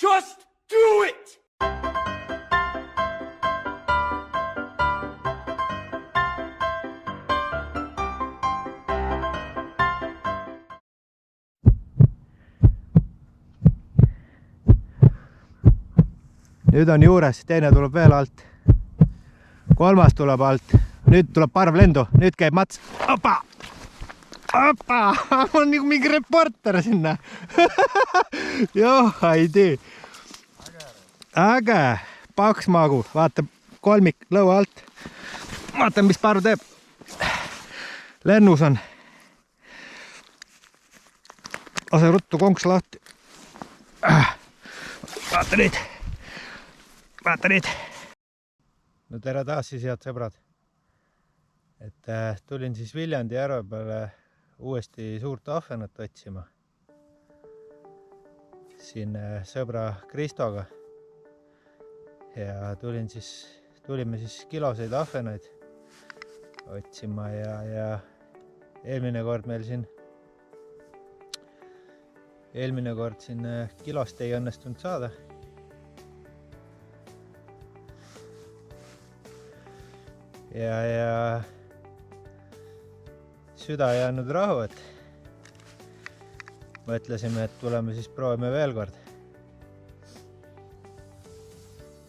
Just do it! Nüüd on juures, teine tuleb veel alt. Kolmas tuleb alt. Nüüd tuleb parv lendu, nüüd käib Mats. Opa! Opa! On nagu mingi reporter sinna. Joh, ei tee. Äge. Paks magu. Vaata, kolmik lõua alt. Vaata, mis parv teeb. Lennus on. Lase ruttu konks lahti. Vaata nüüd. Vaata nüüd. No tere taas siis, head sõbrad. Et tulin siis Viljandi järve peale uuesti suurt ahvenat otsima. Siin sõbra Kristoga. Ja tulime siis kiloseid ahvenaid otsima ja eelmine kord siin kilost ei õnnestunud saada. Ja süda ei jäänud rahu, et mõtlesime, et tuleme siis proovime veel kord.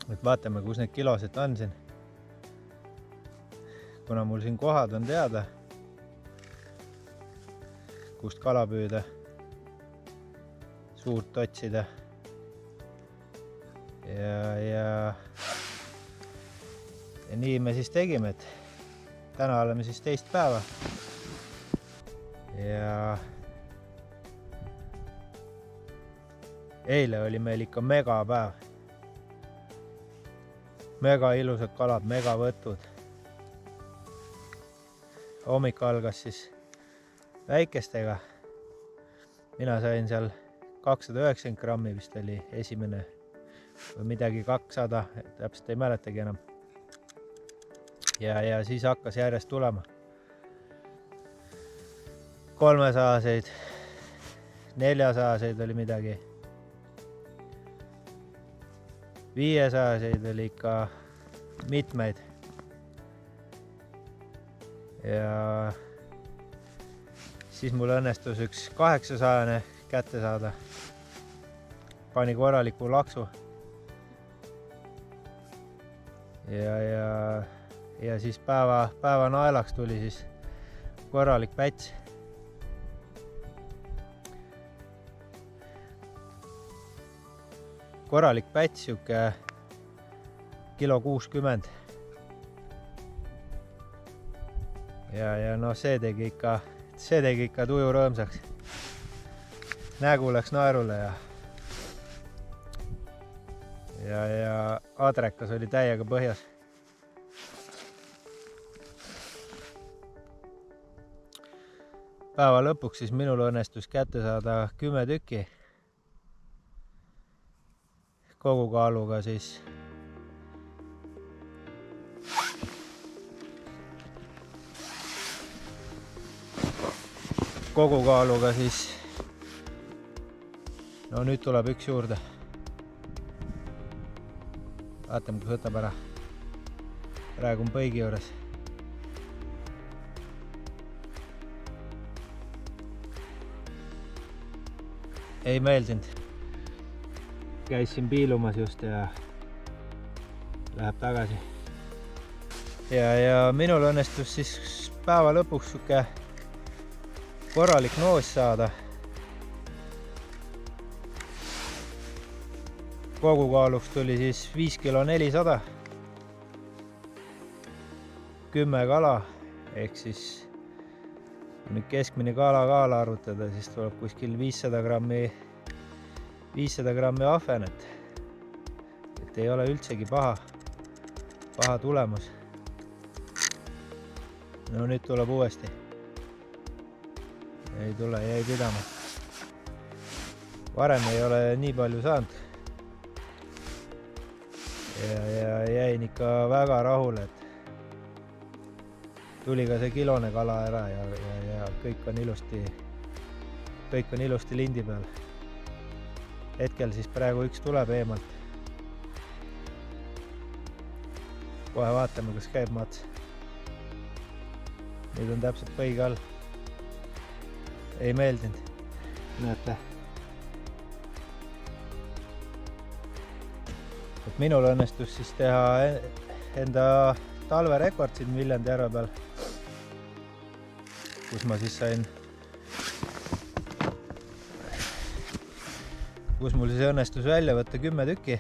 Et vaatame, kus need kilosed on siin. Kuna mul siin kohad on teada, kust kala püüda, suurt otsida. Ja nii me siis tegime, et täna oleme siis teist päeva. Ja eile oli meil ikka mega päev. Mega ilusad kalad, mega võtud. Hommik algas siis väikestega. Mina sain seal 290 grammi vist oli esimene või midagi 200, täpselt ei mäletagi enam. Ja siis hakkas järjest tulema. 300-seid, 400-seid oli midagi. 500-seid oli ikka mitmeid. Ja siis mul õnnestus üks 800-ne kätte saada. Pani korraliku laksu. Ja siis päeva naelaks tuli siis korralik päts. Korralik päts, siuke kilo 60. Ja no see tegi ikka tuju rõõmsaks. Nägu läks naerule ja adrekas oli täiega põhjas. Päeva lõpuks siis minul õnnestus kätte saada 10 tükki. Kogukaaluga siis no nüüd tuleb üks juurde. Vaatame, kus võtab ära. Praegu on põigi juures. Ei meeldinud. Käis siin piilumas just ja läheb tagasi. Ja minul õnnestus siis päeva lõpuks suke korralik noos saada. Kogukaaluks tuli siis 5 kilo 400. 10 kala, ehk siis nüüd keskmine kaala arvutada, siis tuleb kuskil 500 grammi ahvenet. Et ei ole üldsegi paha tulemus. No nüüd tuleb uuesti. Ei tule, jäi pidama. Varem ei ole nii palju saanud. Ja jäin ikka väga rahule, et tuli ka see kilone kala ära ja kõik on ilusti lindi peal. hetkel siis praegu üks tuleb eemalt. Kohe vaatame, kas käib mats. Nüüd on täpselt põige all. Ei meeldinud. Näete. Et minul õnnestus siis teha enda talverekord siin Viljandi järve peal, kus ma siis sain, kus mul siis õnnestus välja võtta 10 tükki.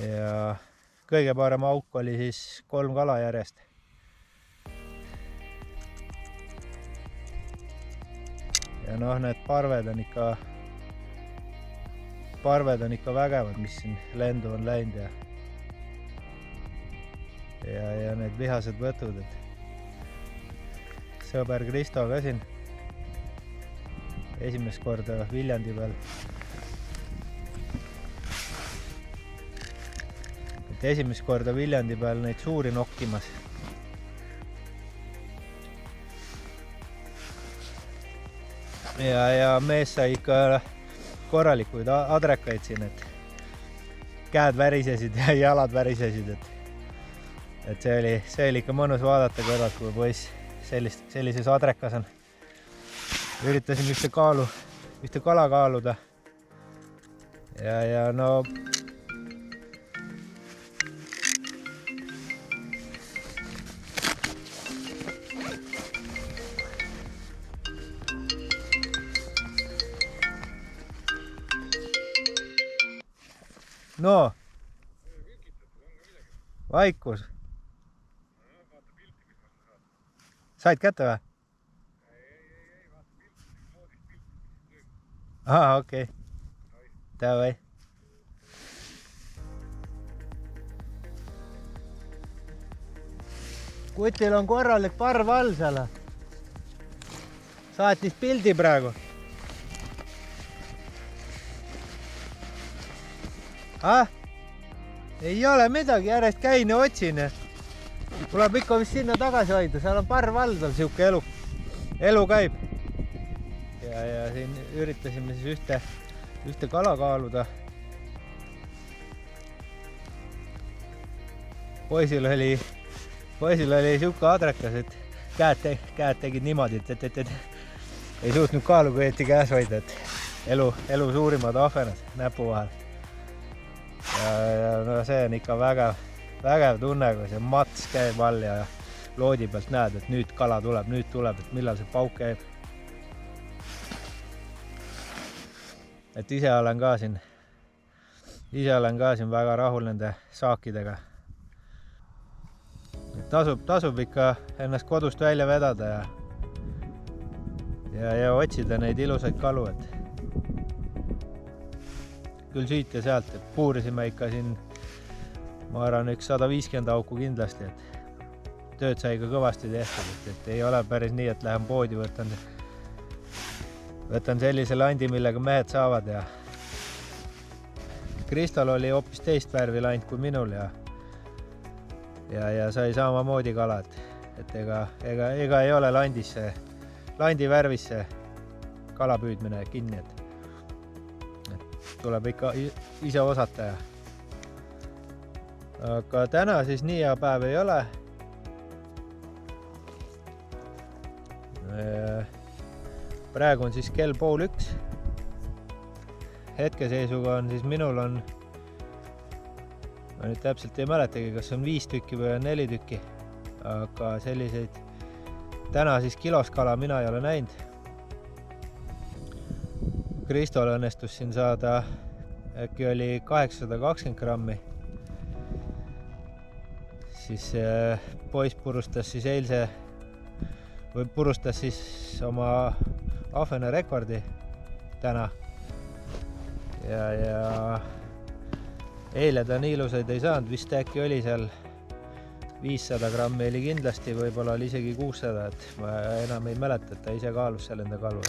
Ja kõige parem auk oli siis 3 kala järjest. Ja noh, need parved on ikka vägevad, mis siin lendu on läinud ja need vihased võtud, et sõber Kristo ka siin esimest korda Viljandi peal. Et esimest korda Viljandi peal neid suuri nokkimas. Ja mees sai ikka korralikuid adrekaid siin, et käed värisesid ja jalad värisesid, et see oli ikka mõnus vaadata kõrvalt, kui poiss sellises adrekas on. Üritasin ühte kala kaaluda ja no vaikus. Said kätte või? Aha, okei. Davai. Kutil on korralik parv all seal. Saatis pildi praegu. Ei ole midagi, järjest käin ja otsin. Tuleb ikka vist sinna tagasi hoida, seal on parv all tal, siuke elu käib. Ja siin üritasime siis ühte kala kaaluda. Poisil oli siuke adrekas, et käed tegid niimoodi, et ei suutnud kaalu kõieti käes hoida, et elu suurimad ahvenad näpu vahel. Ja no see on ikka vägev tunne, kui see mats käib all ja loodi pealt näed, et nüüd kala tuleb, et millal see pauk käib. Et ise olen ka siin väga rahul nende saakidega. Tasub ikka ennast kodust välja vedada ja otsida neid ilusaid kalu, et küll siit ja sealt, et puurisime ikka siin, ma arvan, üks 150 auku kindlasti, et tööd sai ka kõvasti tehtud, et ei ole päris nii, et lähen poodi, võtan sellise landi, millega mehed saavad ja Kristol oli hoopis teist värvi land kui minul ja sai samamoodi kala, et ega ei ole landi värvis see kala püüdmine kinni, et tuleb ikka ise osata ja aga täna siis nii hea päev ei ole. Praegu on siis kell 12:30. Hetkeseisuga on siis minul on, ma nüüd täpselt ei mäletagi, kas on 5 tükki või 4 tükki, aga selliseid täna siis kiloskala mina ei ole näinud. Kristol õnnestus siin saada, äkki oli 820 grammi. Siis poiss purustas siis oma ahvene rekordi täna. Ja eile ta nii ilusaid ei saanud, vist äkki oli seal 500 grammi oli kindlasti, võib-olla oli isegi 600, et ma enam ei mäleta, et ta ise kaalus seal enda kalu.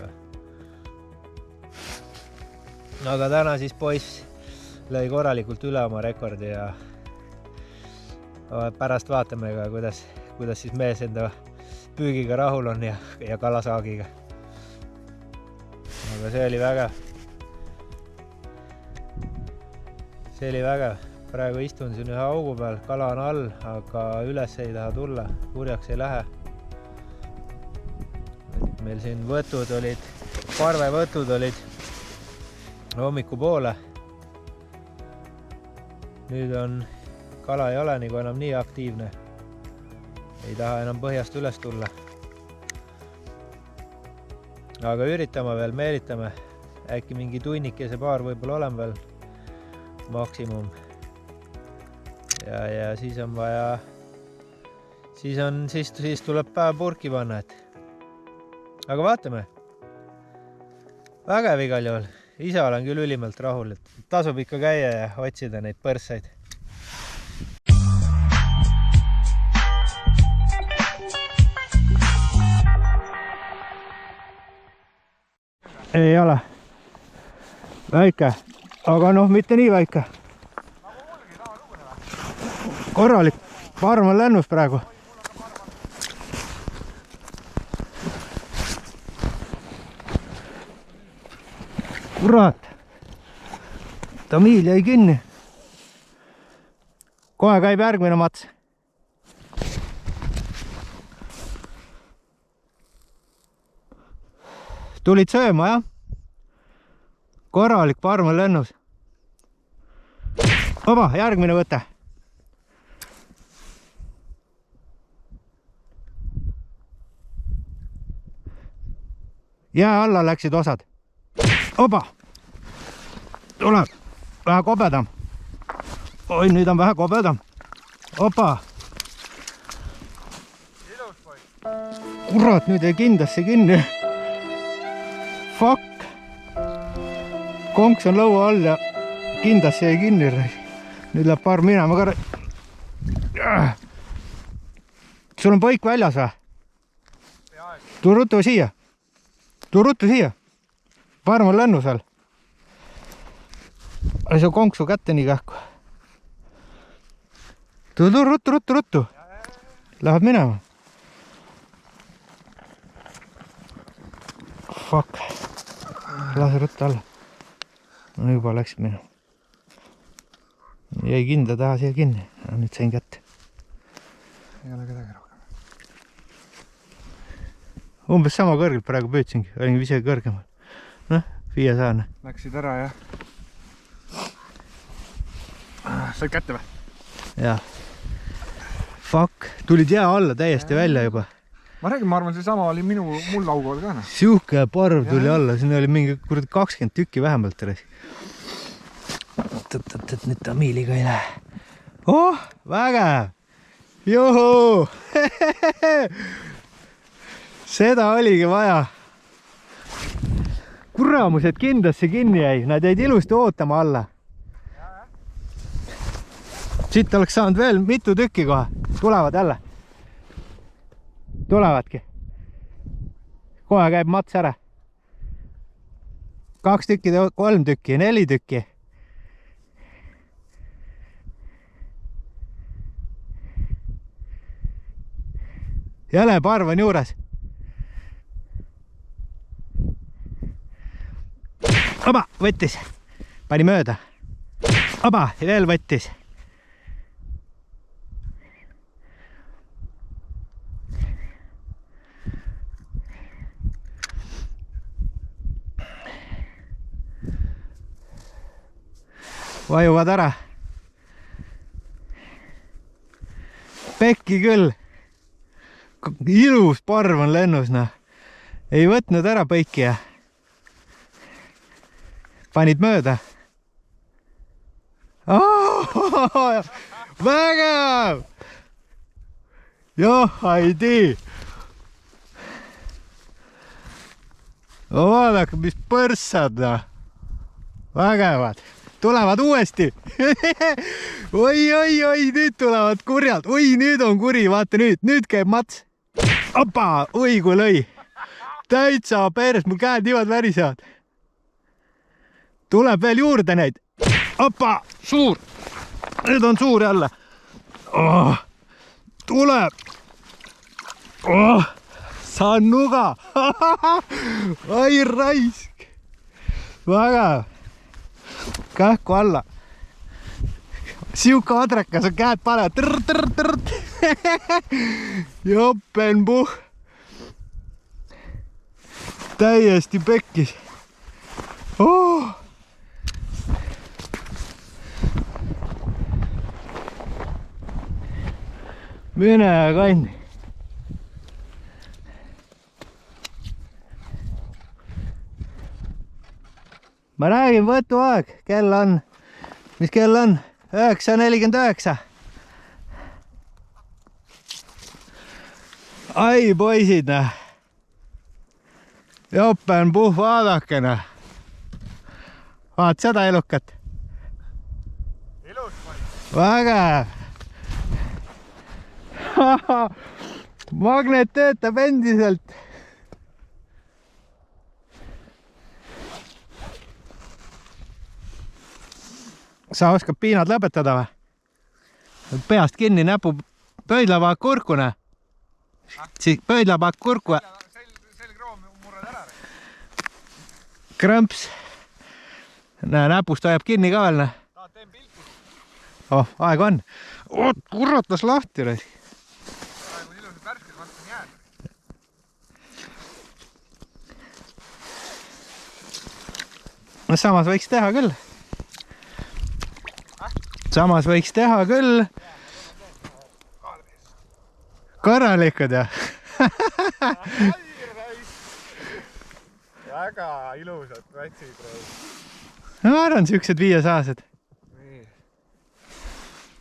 Aga täna siis poiss lõi korralikult üle oma rekordi ja pärast vaatame ka, kuidas siis mees enda püügiga rahul on ja kalasaagiga. Aga see oli vägev. see oli vägev. Praegu istun siin ühe augu peal, kala on all, aga üles ei taha tulla, kurjaks ei lähe. Meil siin võtud olid, parvevõtud olid hommikupoole. Nüüd on, kala ei ole nagu enam nii aktiivne. Ei taha enam põhjast üles tulla. Aga üritame veel, meelitame. Äkki mingi tunnikese paar võib-olla olen veel maksimum. Ja siis on vaja, siis tuleb päev purki panna, et. Aga vaatame. Vägev igal juhul. Ise olen küll ülimalt rahul, et tasub ikka käia ja otsida neid põrsaid. Ei ole. Väike. Aga noh, mitte nii väike. Korralik parm on lennus praegu. Kurat. Tamiil jäi kinni. Kohe käib järgmine mats. Tulid sööma, jah? Korralik parm on lennus. Oba, järgmine võte. Jää alla läksid osad. Oba! Tuleb. Vähe kobedam. Oi, nüüd on vähe kobedam. Opa! Kurat, nüüd ei kindlasti kinni. Fuck! Konks on lõua all ja kindlasti ei kinni. Nüüd läheb paar minema ka. Sul on põik väljas või? Tuu ruttu siia. Tuu ruttu siia. Parm on lennus all. Oli see konksu kätte nii kähku. Tuu ruttu. Läheb minema. Fuck. Lase ruttu alla. No juba läksid minema. Jäi kindla taha siia kinni. Nüüd sain kätte. Ei ole kedagi rohkem. Umbes sama kõrgelt praegu püütsingi. Olin ise kõrgemal. Noh, 500. Läksid ära, jah? Said kätte või? Jah. Fuck. Tulid jää alla täiesti välja juba. Ma räägin, ma arvan, see sama oli mul laugool ka. Siuke parv tuli alla. Siin oli mingi 20 tükki vähemalt. Nüüd tamiiliga ei lähe. Oh, vägev! Juhu! Seda oligi vaja. Kuramused kindlasti kinni jäi. Nad jäid ilusti ootama alla. Siit oleks saanud veel mitu tükki kohe. Tulevad jälle. Tulevadki. Kohe käib mats ära. 2 tükki, 3 tükki, 4 tükki. Jälle parv on juures. Oba, võttis. Pani mööda. Oba, veel võttis. Vajuvad ära. Pekki küll. Ilus parv on lennus, noh. Ei võtnud ära põiki ja panid mööda. Oh, vägev! Joh, ei tii. Vaadake, mis põrssad, noh. Vägevad. Tulevad uuesti. Oi, nüüd tulevad kurjalt. Oi, nüüd on kuri, vaata nüüd. Nüüd käib mats. Opa, oi kui lõi. Täitsa peres, mul käed niimoodi värisevad. Tuleb veel juurde neid. Opa, suur. Nüüd on suur jälle. Oh, tuleb. Oh, saan nuga. Oi, raisk. Vägev. Kähku alla. Siuke adrekas on käed panevad. Tõrt. Jopenpuh. Täiesti pekkis. Oh. Mine kandi. Ma räägin, võtu aeg, kell on, mis kell on? 9:49. Ai poisid, Jopenpuh, vaadake. Vaat seda elukat. Ilus poiss. Vägev. Magnet töötab endiselt. Sa oskad piinad lõpetada või? Peast kinni näpu pöidlapaak kurku, Siis pöidlapaak kurku. Selgroom murrad ära. Krõmps. Näpust hoiab kinni ka veel. Tahad teen pilti? Oh, aeg on. Oot, kurratas lahti. Praegu on ilusad värsked, vastan jääd. No samas võiks teha küll. Samas võiks teha küll. Korralikud, Väga ilusad ratsid. Ma arvan, siuksed 500-sed. Nii.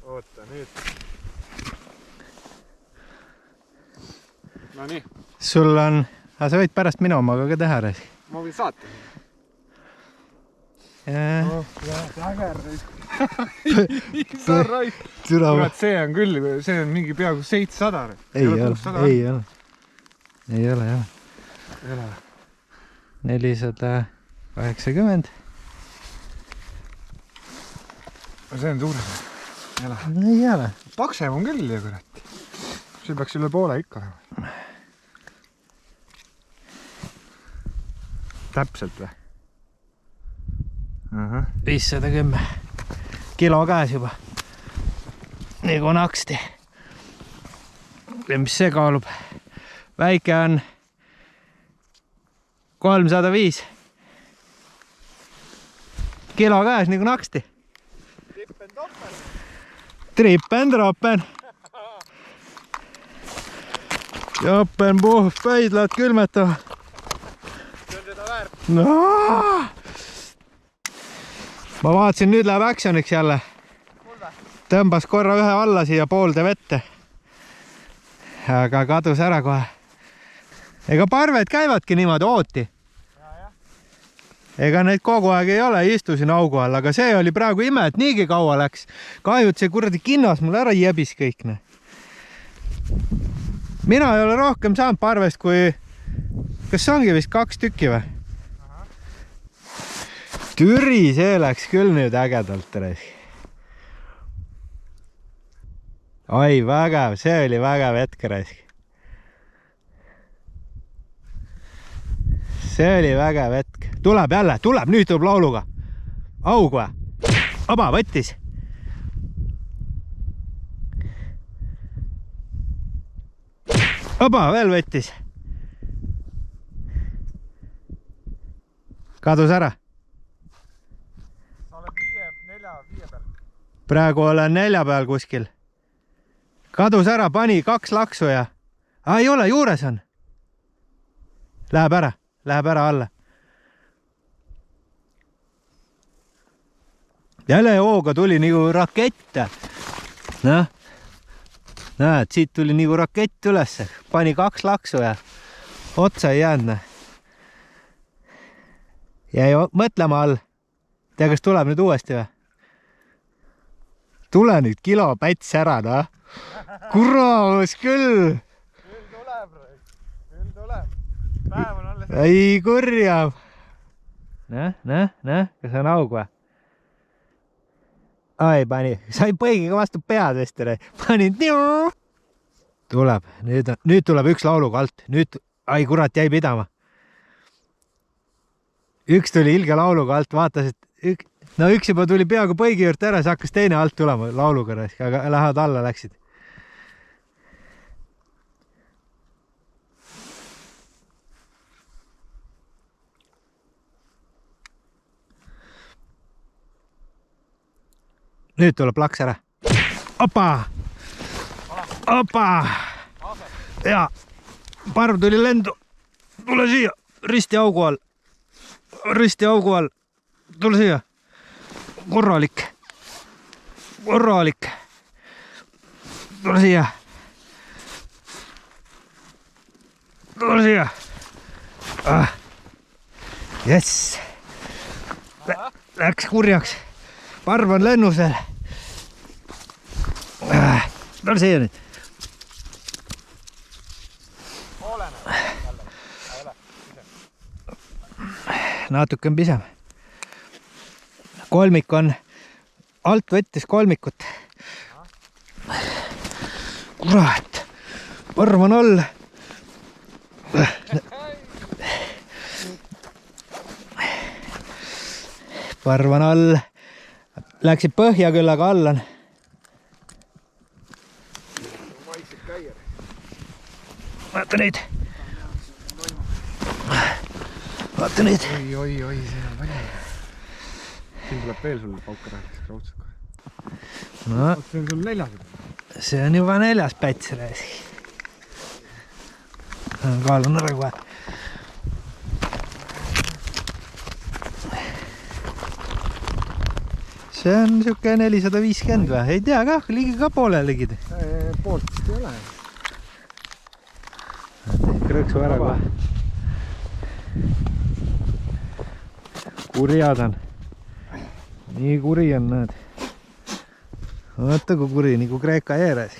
Oota, nüüd. No nii. Sul on... Aga sa võid pärast minu omaga ka teha. Ma võin saata. Kurat, see on küll, see on mingi peaaegu 700. Ei ole. 480. See on suurem. Ei ole. Paksem on küll, kurat. See peaks üle poole ikka. Täpselt või? 510 kilo käes juba. Nii kui naksti. Ja mis see kaalub? Väike on 305 kilo käes, nii kui naksti. Trippen-troppen. Jopenpuh, pöidlad külmetama. No! Ma vaatasin, nüüd läheb actioniks jälle. Tõmbas korra ühe alla siia poolde vette. Aga kadus ära kohe. Ega parved käivadki niimoodi ooti. Ega neid kogu aeg ei ole, istusin augu all, aga see oli praegu ime, et niigi kaua läks. Kahjud see kuradi kinnas mul ära jebis kõik. Mina ei ole rohkem saanud parvest kui... Kas see ongi vist 2 tükki või? Türi, see läks küll nüüd ägedalt. Ai, vägev, see oli vägev hetk. See oli vägev hetk. Tuleb jälle, tuleb, nüüd tuleb lauluga. Aug või? Aba, võttis. Aba, veel võttis. Kadus ära. Praegu olen 4 peal kuskil. Kadus ära, pani 2 laksu ja... ei ole, juures on. Läheb ära alla. Jälle hooga tuli nagu rakett. Näed, siit tuli nagu rakett üles. Pani 2 laksu ja otsa ei jäänud. Jäi mõtlema all. Tea, kas tuleb nüüd uuesti või? Tule nüüd kilo päts ära, Kuramus küll! Küll tuleb. Päev on alles. Ei kurjab! Kas on aug või? Ai, pani. Sai põigiga vastu pead vist. Panin. Tuleb. Nüüd tuleb 1 lauluga alt. Nüüd, ai kurat, jäi pidama. 1 tuli ilge lauluga alt. Vaatas, et no üks juba tuli peaaegu põigi juurde ära, siis hakkas teine alt tulema lauluga, aga lähevad alla läksid. Nüüd tuleb laks ära. Opa! Opa! Ja, parv tuli lendu. Tule siia, risti augu all. Risti augu all. Tule siia. Korralik. Korralik. Tule siia. Tule siia. Jess. Läks kurjaks. Parv on lennusel. Tule siia nüüd. Natuke on pisem. Kolmik on, alt võttis kolmikut. Kurat, parv on all. Parv on all. Läksid põhja küll, aga all on. Vaata nüüd. Vaata nüüd. Oi, see on palju. Siin tuleb veel sul paukara, siis raudselt kohe. No, See on sul 4. see on juba 4. päts rääsi. Kaalun ära kohe. See on siuke 450 või? Ei tea kah, ligi ka poole ligid. Poolt ei ole. Krõksu ära kohe. Kurjad on. Nii kuri on, näed. Vaata kui kuri, nagu Kreeka eeres.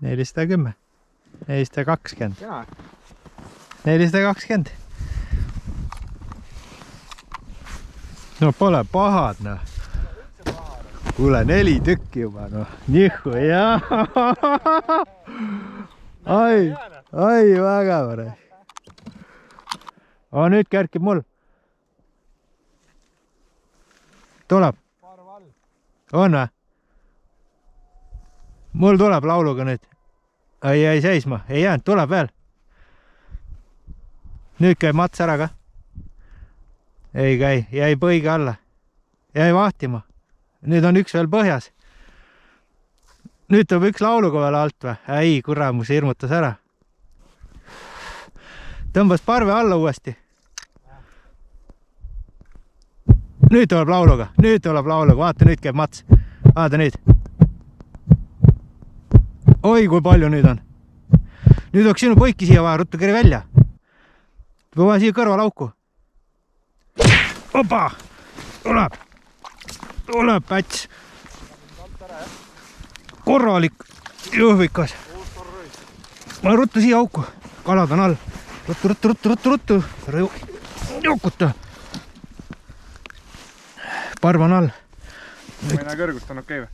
$410, 420, 420. No pole pahad, noh. Kuule, 4 tükki juba, noh. Nihu, jaa. Ai, väga võre. Nüüd kärkib mul. Tuleb. On või? Mul tuleb lauluga nüüd. Ei jäi seisma, ei jäänud, tuleb veel. Nüüd käib mats ära ka. Ei käi, jäi põige alla. Jäi vahtima. Nüüd on üks veel põhjas. Nüüd tuleb üks lauluga veel alt või? Ei, kuramus hirmutas ära. Tõmbas parve alla uuesti. Nüüd tuleb lauluga, vaata nüüd käib mats. Vaata nüüd. Oi, kui palju nüüd on. Nüüd oleks sinu poiki siia vaja, ruttu keri välja. Või vaja siia kõrvalauku. Opa! Tuleb päts. Korralik jõhvikas. Ma ruttu siia auku. Kalad on all. Ruttu. Jukuta. Parv on all. Ma ei näe kõrgust, on okei või?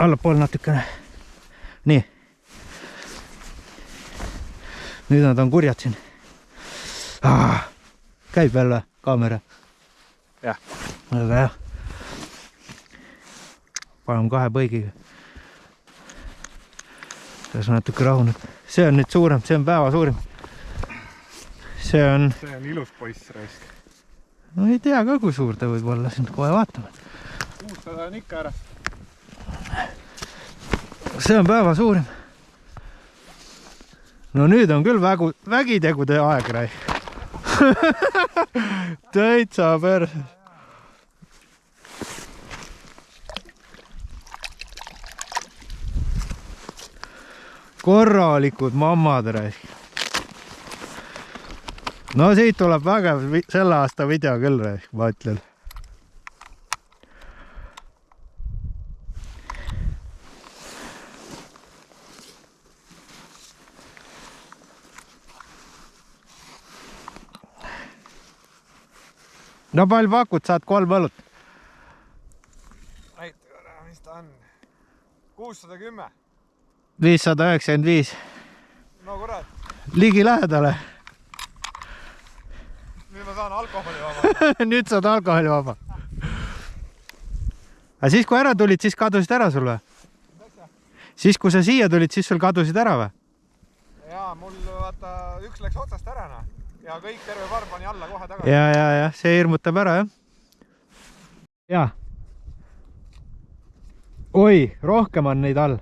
Allapool natukene. Nii. Nüüd nad on kurjad siin. Käib veel või? Kaamera? Jah. Väga hea. Paneme 2 põigiga. See on natuke rahunud. See on nüüd suurem, see on päeva suurim. See on ilus poiss raisk. No ei tea ka, kui suur ta võib olla, siin kohe vaatame. 600 on ikka ära. See on päeva suurim. No nüüd on küll vägitegude aeg, rai. Täitsa perses. Korralikud mammad, rai. No siit tuleb vägev selle aasta video küll, rai, ma ütlen. No palju pakud, saad 3 õlut. on 610. 595. No kurat. Ligi lähedale. Nüüd ma saan alkoholi vaba. Nüüd saad alkoholi vaba. Aga siis kui ära tulid, siis kadusid ära sul või? Siis kui sa siia tulid, siis sul kadusid ära või? Jaa, mul vaata üks läks otsast ära ja kõik terve parv pani alla kohe tagasi. Ja, see hirmutab ära jah. Ja. Oi, rohkem on neid all.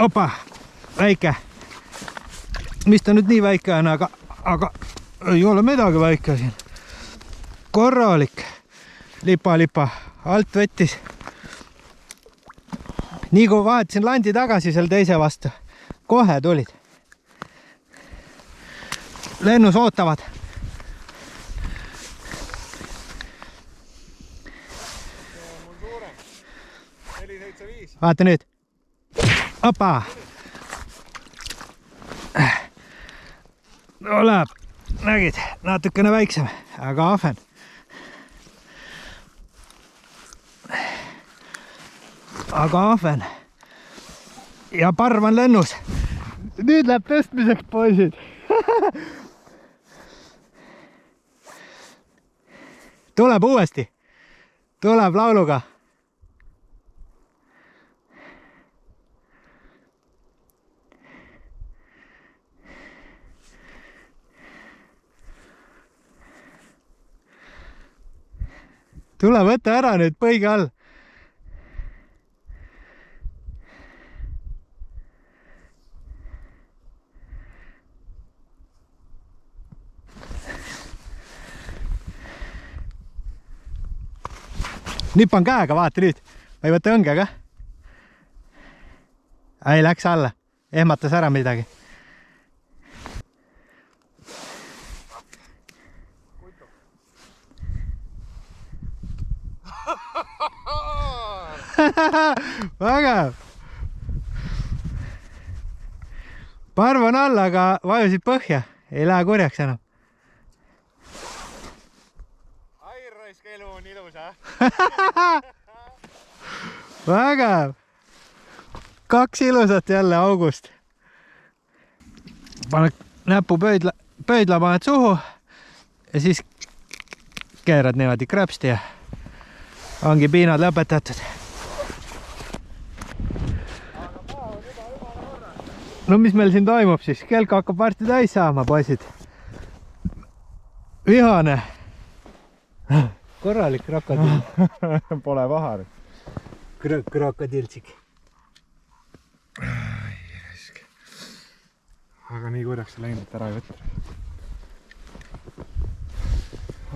Opa, väike. Mis ta nüüd nii väike on, aga ei ole midagi väike siin. Korralik. Lipa, alt võttis. Nii kui vahetasin landi tagasi seal teise vastu, kohe tulid. Lennus ootavad. Mul suurem. 475. Vaata nüüd. Opa. Tuleb. Nägid, natukene väiksem, aga ahven. Ja parv on lennus. Nüüd läheb tõstmiseks, poisid. Tuleb uuesti. Tuleb lauluga. Tule võta ära nüüd põige all. Nipan käega, vaata nüüd. Või võtta õnge ka? Ei, läks alla. Ehmatas ära midagi. Vägev. Parv on all, aga vajusid põhja. Ei lähe kurjaks enam. Ai, raisk, elu on ilus, Vägev. 2 ilusat jälle august. Paned näpu pöidla paned suhu ja siis keerad niimoodi krõpsti ja ongi piinad lõpetatud. No mis meil siin toimub siis? Kelk hakkab varsti täis saama, poisid. Vihane. Korralik krokodill. Pole vahar. Krokodiltsik. Aga nii kurjaks see läinud, et ära ei võtta.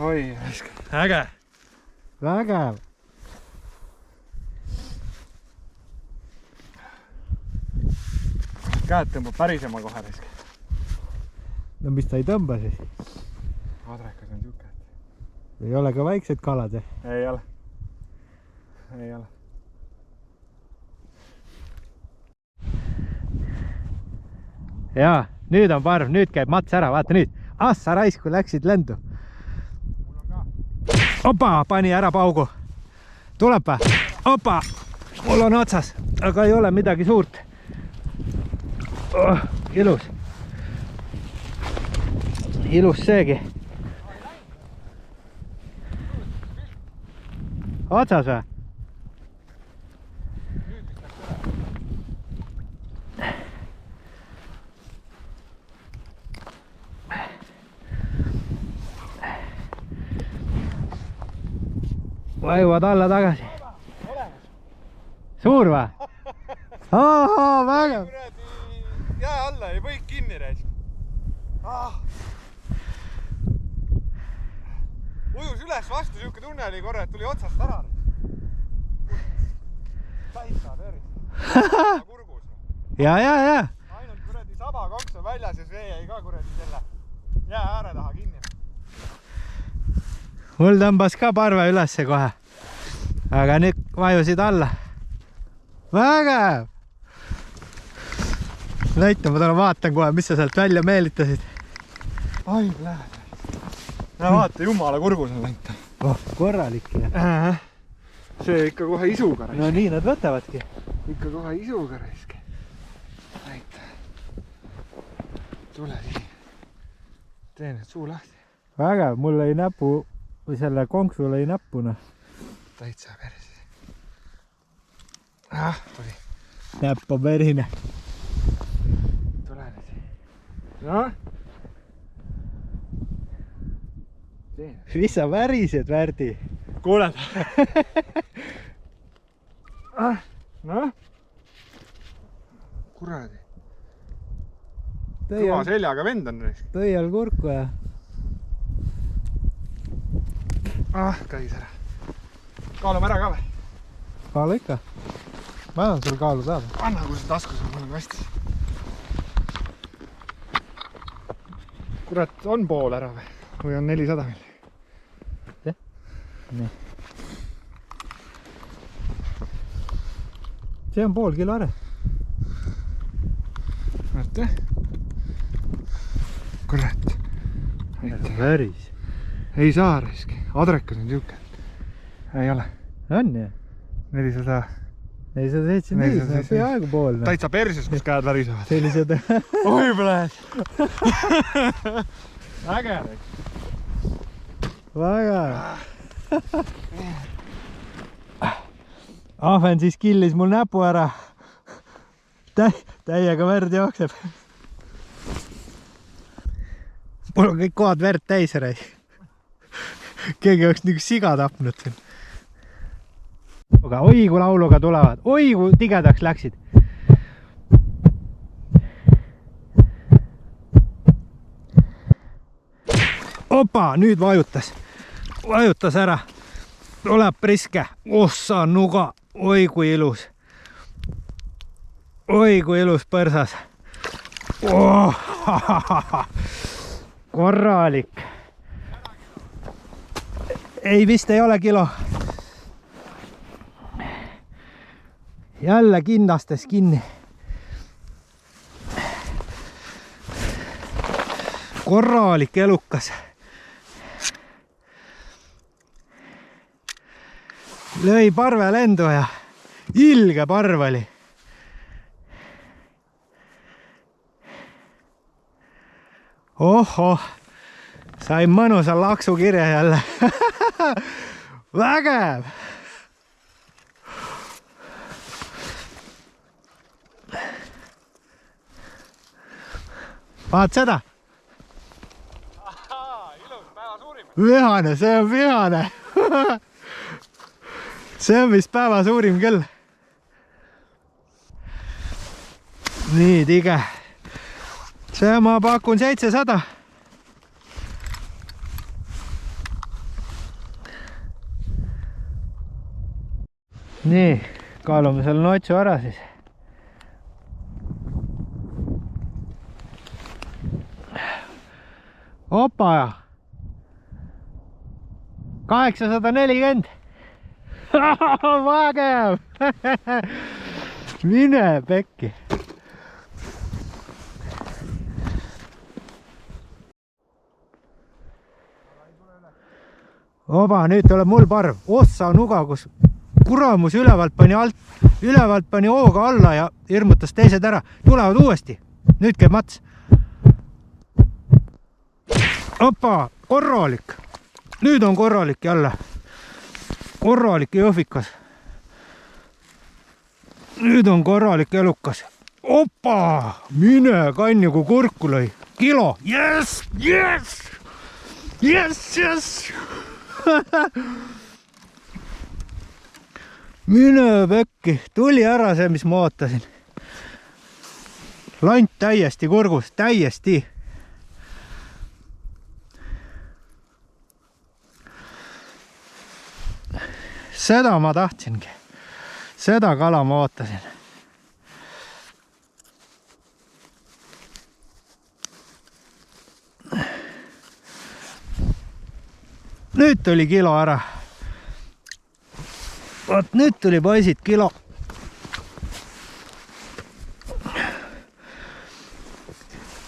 Oi, raisk. Äge. Vägev. Käed tõmbab pärisema kohe, raisk. No mis ta ei tõmba siis? Adrekas on siuke. Ei ole ka väiksed kalad? Ei ole. Ei ole. Jaa, nüüd on parv, nüüd käib mats ära, vaata nüüd. Assa raisk, kui läksid lendu. Mul on ka. Opa, pani ära paugu. Tuleb või? Opa, mul on otsas, aga ei ole midagi suurt. Oh, ilus. Ilus seegi. Otsas või? Vajuvad alla tagasi. Suur või? Ohoh, vägev. Jää alla, ei võik kinni reis. Ujus üles vastu, siuke tunne oli korra, et tuli otsast ära. Täitsa tervist. Kurgus. Ja. Ainult kuradi saba konks on väljas ja see jäi ka kuradi selle jää ääre taha kinni. Mul tõmbas ka parve ülesse kohe. Aga nüüd vajusid alla. Vägev! Näita, ma täna vaatan kohe, mis sa sealt välja meelitasid. Ai, lähed. Näe vaata, jumala kurgus on läinud. Oh, korralik. See ikka kohe isuga raisk. No nii nad võtavadki. Ikka kohe isuga raisk. Näita. Tule siin. Tee nüüd suu lahti. Vägev, mul lõi näpu või selle konksu lõi näppuna. Täitsa päris. Tuli. Näpp on verine. Tule nüüd. No? Mis sa värised, Värdi? Kuuled? No? Kuradi. Kõva seljaga vend on raisk. Tõi all kurku ja... Käis ära. Kaalume ära ka või? Kaalu ikka. Ma annan sul kaalu saada. Anna, kui see taskus on, mul on kastis. Kurat, on pool ära või? Või on 400 meil? Nii. See on pool kilo ära. Näete? Kurat. Väris. Ei saa raisk. Adrekas on siuke. Ei ole. On ju? 400. 475, peaaegu pool. Täitsa perses, kus käed värisevad. Sellised... Oi, pläs! Äge! Väga! Ahven siis killis mul näpu ära. Täiega verd jookseb. Mul on kõik kohad verd täis ära. Keegi oleks nagu siga tapnud siin. Aga oi kui lauluga tulevad. Oi kui tigedaks läksid. Opa, nüüd vajutas. Vajutas ära. Tuleb priske. Ossa nuga. Oi kui ilus. Oi kui ilus põrsas. Oh, korralik. Ei vist ei ole kilo. Jälle kinnastes kinni. Korralik elukas. Lõi parve lendu ja ilge parv oli. Ohoh, sain mõnusa laksu kirja jälle. Vägev! Vaat seda? Ilus, päeva suurim. Vihane, see on vihane. See on vist päeva suurim küll. Nii tige. See ma pakun 700. Nii, kaalume selle notsu ära siis. Opa! 840! Vägev! Mine pekki! Oba, nüüd tuleb mul parv. Ossa nuga, kus kuramus ülevalt pani hooga alla ja hirmutas teised ära. Tulevad uuesti. Nüüd käib mats. Opa, korralik. Nüüd on korralik jälle. Korralik jõhvikas. Nüüd on korralik elukas. Opa, mine kanju kui kurku lõi. Kilo. Yes, yes! Yes, yes! Mine pekki. Tuli ära see, mis ma ootasin. Lant täiesti kurgus. Täiesti. Seda ma tahtsingi. Seda kala ma ootasin. Nüüd tuli kilo ära. Vaat nüüd tuli poisid kilo.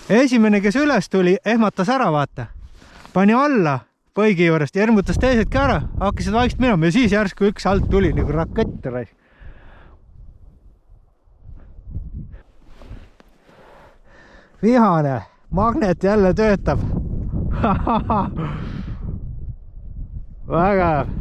Esimene, kes üles tuli, ehmatas ära, vaata. Pani alla, põigi juurest, järmutas teisedki ära, hakkasid vaikselt minema ja siis järsku üks alt tuli nagu rakett. Vihane, magnet jälle töötab. Vägev.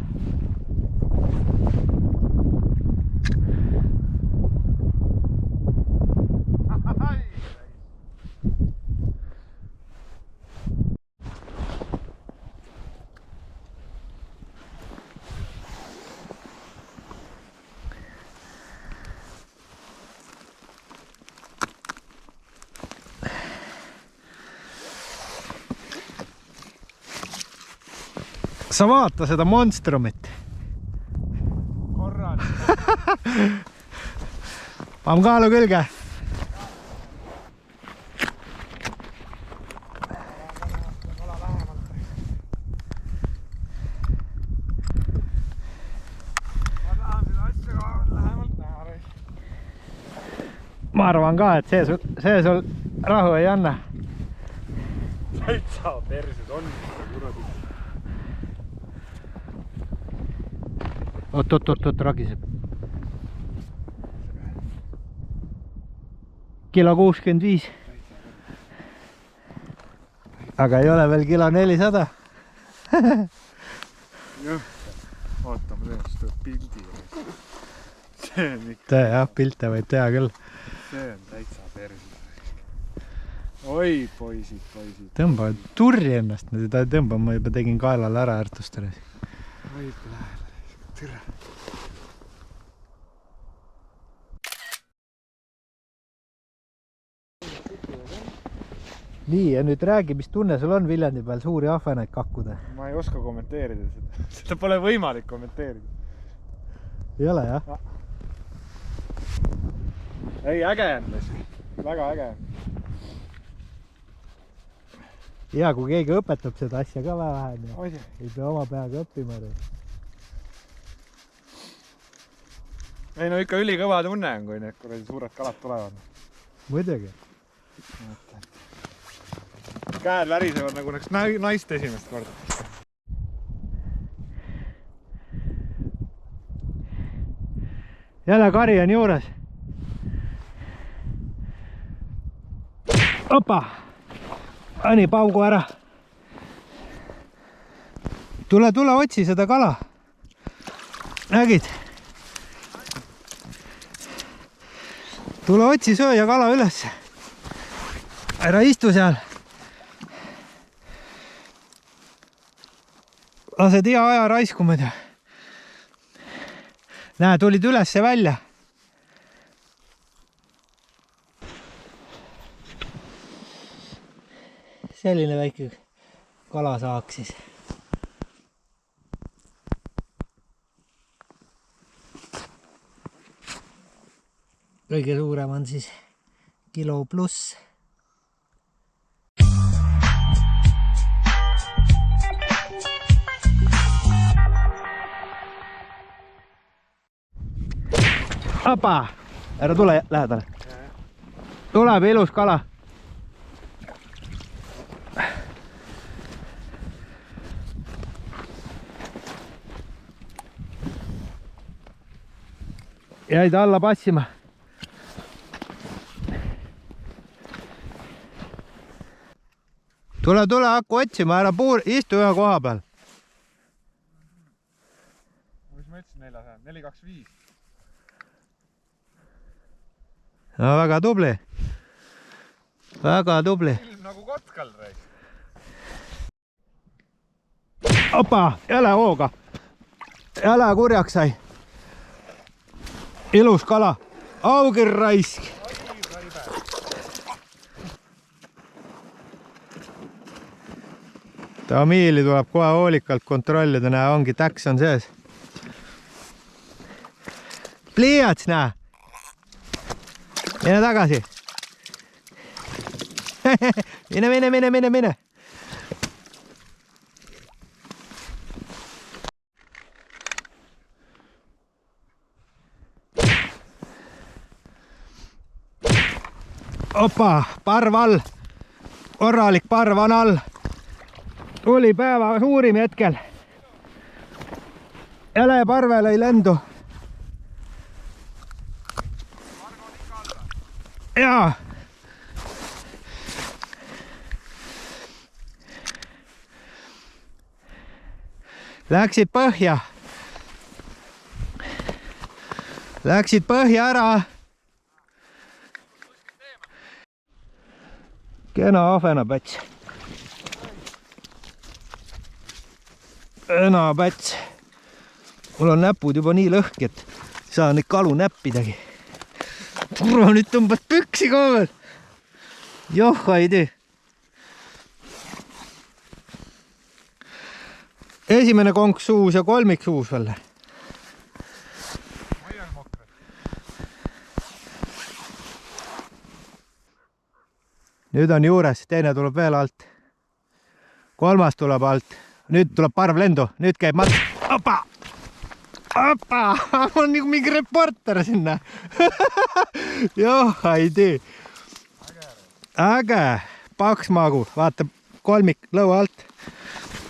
Sa vaata seda monstrumit. Korral. Pann kaalu külge. Ma arvan ka, et see sul rahu ei anna. Täitsa persed on kuradi. Oot, ragiseb. Kilo 65. Aga ei ole veel kilo 400. Jah, vaatame tõenäoliselt tuleb pildi. See on ikka... Jah, pilte võib teha küll. See on täitsa persid. Oi, poisid. Tõmba turri ennast. Tõmba, ma juba tegin kaelale ära ärtustele. Oi, läheb. Tere. Nii, ja nüüd räägi, mis tunne sul on Viljandi peal suuri ahvenaid kakkuda? Ma ei oska kommenteerida seda. Seda pole võimalik kommenteerida. Ei ole, jah? Ei, äge on. Väga äge. Ja, kui keegi õpetab seda asja ka vähem. Oide. Ei pea oma peaga õppima. Ei no ikka ülikõva tunne on, kui need suured kalad tulevad. Muidugi. Käed värisevad nagu näeks naist esimest korda. Jälle kari on juures. Opa! Ani paugu ära. Tule otsi seda kala. Nägid? Tule otsi sööja kala üles. Ära istu seal. Lased hea aja raisku muidu. Näe, tulid ülesse välja. Selline väike kalasaak siis. Kõige suurem on siis kilo pluss. Opa! Ära tule lähedale. Tuleb ilus kala. Jäid alla passima. Tule, hakku otsima, ära istu ühe koha peal. Mis ma ütlesin 400? 425. No, väga tubli. Väga tubli. Ilm nagu kotkal reis. Opa, jälle hooga. Jälle kurjaks sai. Ilus kala. Augir raisk. Tamiili tuleb kohe hoolikalt kontrollida, näe, ongi täks on sees. Pliiats, näe. Mine tagasi. Mine. Opa, parv all. Korralik parv on all. Tuli päeva suurim hetkel. Ele parve lõi lendu. Jaa. Läksid põhja. Läksid põhja ära. Kena ahvenapäts. Päts. Mul on näpud juba nii lõhki, et saan neid kalu näppidagi. Turva, nüüd tõmbad püksi ka veel. Joh, ei tee. Esimene konks suus ja kolmik suus veel. Nüüd on juures, teine tuleb veel alt. Kolmas tuleb alt. Nüüd tuleb parv lendu, nüüd käib mats. Opa! Opa! On nagu mingi reporter sinna. Joh, ei tee. Äge. Paks magu. Vaata, kolmik lõua alt.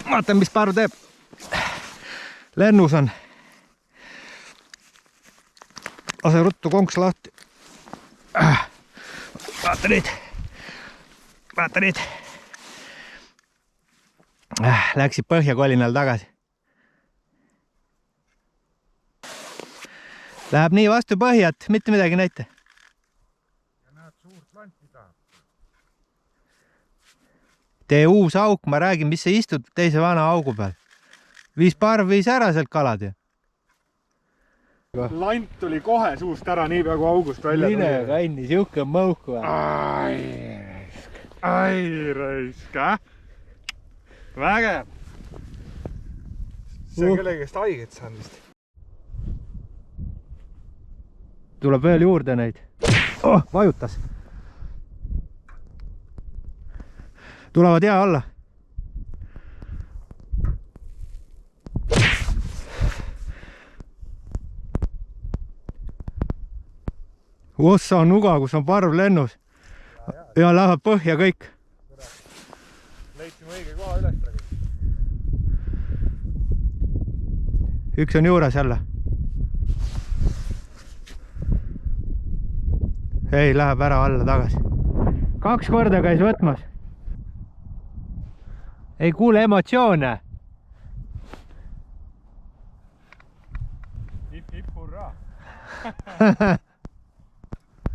Vaata, mis parv teeb. Lennus on. Lase ruttu konks lahti. Vaata nüüd. Vaata nüüd. Läksid põhja kolinal tagasi. Läheb nii vastu põhja, et mitte midagi näita. Ja näed suurt lanti tahab. Tee uus auk, ma räägin, mis sa istud teise vana augu peal. Viis parv, viis ära sealt kalad. Lant tuli kohe suust ära, nii peaaegu august välja. Mine kanni, siuke mõuk. Ai raisk, Vägev. See on kellegist haiget saanud vist. Tuleb veel juurde neid. Oh, vajutas. Tulevad jää alla. Ossa on nuga, kus on parv lennus. Ja läheb põhja kõik. Leidsime õige koha üles praegu. Üks on juures jälle. Ei, läheb ära alla tagasi. 2 korda käis võtmas. Ei kuule emotsioone. Hip, hurraa.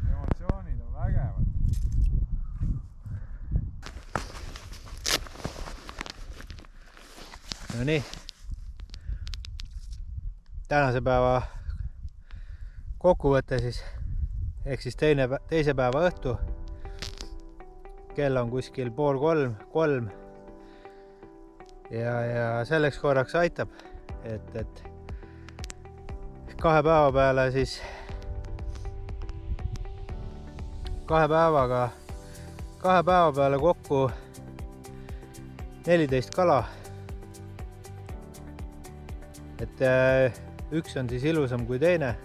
Emotsioonid on vägevad. No nii. Tänase päeva kokkuvõte siis. Ehk siis teise päeva õhtu. Kell on kuskil 2:30, 3. Ja selleks korraks aitab, et 2 päeva peale siis 2 päeva peale kokku 14 kala. Et üks on siis ilusam kui teine.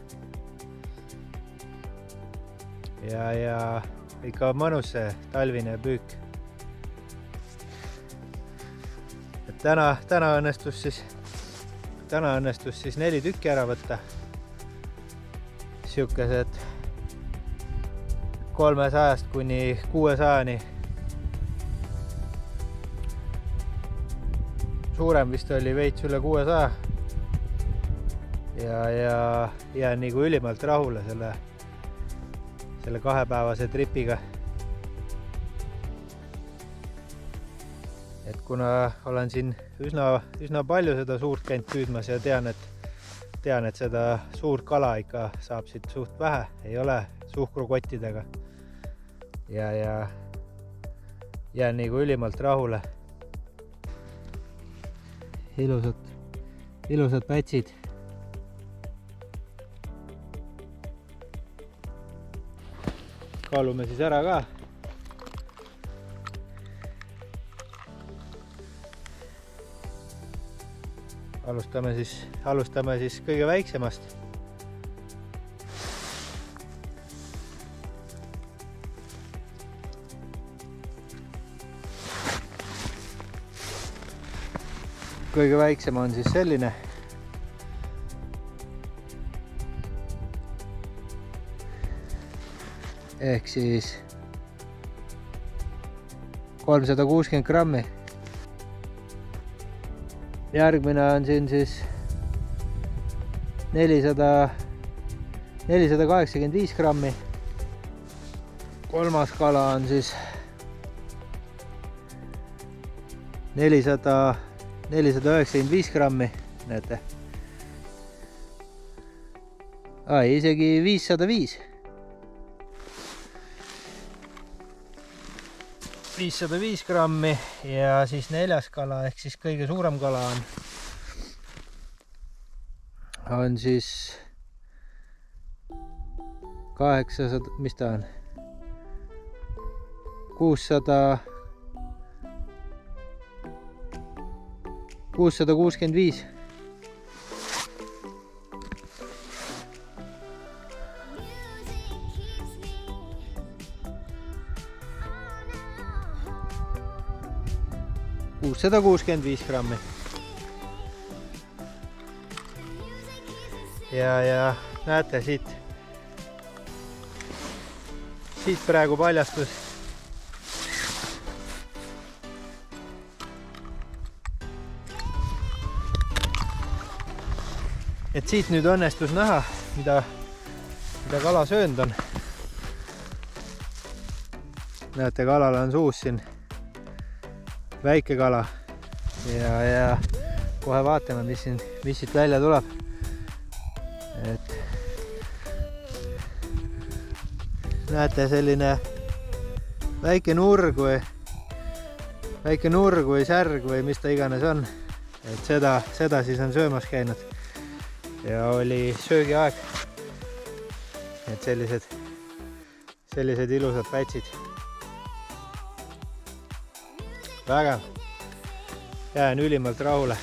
Ja ikka mõnus see talvine püük. Et täna õnnestus siis 4 tükki ära võtta. Siukesed 300 kuni 600. Suurem vist oli veits üle 600. Ja jään nagu ülimalt rahule selle 2-päevase tripiga. Et kuna olen siin üsna palju seda suurt käinud püüdmas ja tean, et seda suurt kala ikka saab siit suht vähe, ei ole suhkrukottidega. Ja jään nagu ülimalt rahule. Ilusad pätsid. Kaalume siis ära ka. Alustame siis kõige väiksemast. kõige väiksem on siis selline. Ehk siis 360 grammi. Järgmine on siin siis 485 grammi. Kolmas kala on siis 495 grammi, näete. Isegi 505. 505 grammi ja siis neljas kala ehk siis kõige suurem kala on siis 800, mis ta on? 665. grammi. Ja näete siit praegu paljastus. Et siit nüüd õnnestus näha, mida kala söönud on. Näete, kalal on suus siin väike kala ja kohe vaatame, mis siit välja tuleb. Et näete, selline väike nurg või särg või mis ta iganes on. Et seda siis on söömas käinud ja oli söögiaeg. Et sellised ilusad pätsid. Vägev. Jään ülimalt rahule.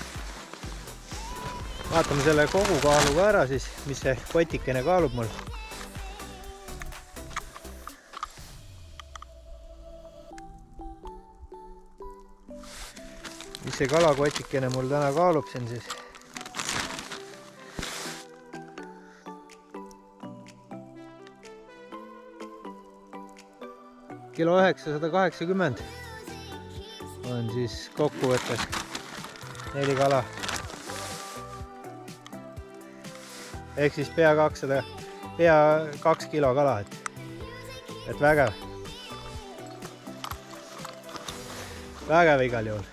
Vaatame selle kogu kaalu ka ära siis, mis see kotikene kaalub mul. Mis see kalakotikene mul täna kaalub siin siis? Kilo 980 on siis kokkuvõttes 4 kala. Ehk siis pea 2 kilo kala, et vägev. Vägev igal juhul.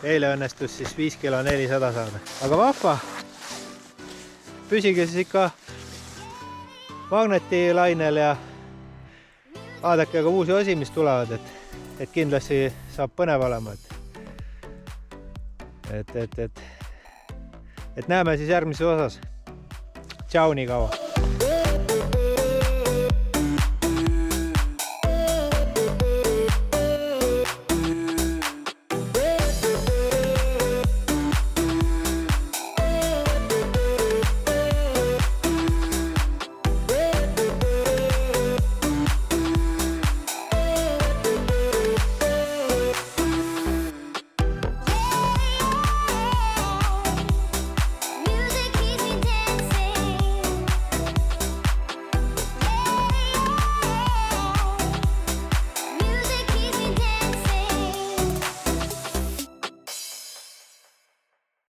Eile õnnestus siis 5 kilo 400 saada. Aga vahva. Püsige siis ikka magnetilainel ja vaadake ka uusi osi, mis tulevad, et kindlasti saab põnev olema. Et näeme siis järgmises osas. Tšau nii kaua.